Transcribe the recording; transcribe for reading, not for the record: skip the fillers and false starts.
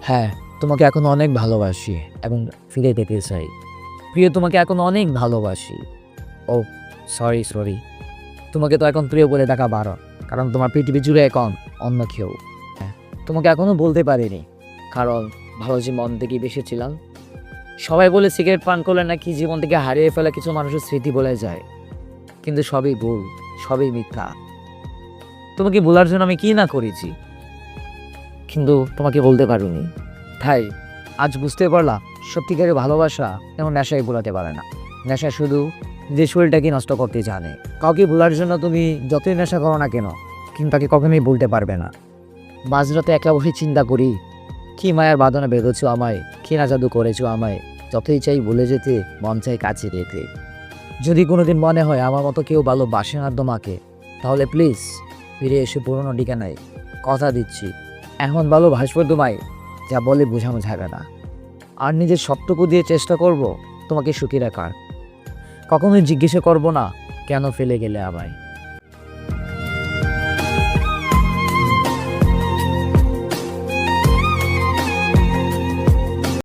হ্যাঁ, তোমাকে এখন অনেক ভালোবাসি এবং ফিরে যেতে চাই। প্রিয়, তোমাকে এখন অনেক ভালোবাসি। ও সরি। তোমাকে তো এখন প্রিয় বলে ডাকা বারণ, কারণ তোমার পৃথিবী জুড়ে এখন অন্য কেউ। হ্যাঁ, তোমাকে এখনও বলতে পারিনি, কারণ ভালো যে মন থেকে বেসেছিলাম। সবাই বলে সিগারেট পান করলে নাকি জীবন থেকে হারিয়ে ফেলা কিছু মানুষের স্মৃতি বলে যায়, কিন্তু সবই ভুল, সবই মিথ্যা। তোমাকে বলার জন্য আমি কি না করেছি, কিন্তু তোমাকে বলতে পারিনি। তাই আজ বুঝতে পারলাম সত্যিকারের ভালোবাসা এমন নেশায় ভোলাতে পারে না। নেশা শুধু যে শরীরটাকে নষ্ট করতে জানে। কাউকে ভোলার জন্য তুমি যতই নেশা করো না কেন, কিন্তু তাকে কখনোই বলতে পারবে না। মাঝরাতে একলা বসে চিন্তা করি, কি মায়ার বাঁধনে বেঁধেছো আমায়, কি না জাদু করেছো আমায়। যতই চাই ভুলে যেতে, মন চাই কাছে যেতে। যদি কোনোদিন মনে হয় আমার মতো কেউ ভালোবাসে না তোমাকে, তাহলে প্লিজ ফিরে এসে পুরোনো ঠিকানায়। কথা দিচ্ছি, এখন ভালোবাসবো তোমায়, যা বলে বোঝানো যাবে না। আর নিজের সবটুকু দিয়ে চেষ্টা করব তোমাকে সুখী রাখার। কখনোই জিজ্ঞেস করব না কেন ফেলে গেলে আমায়।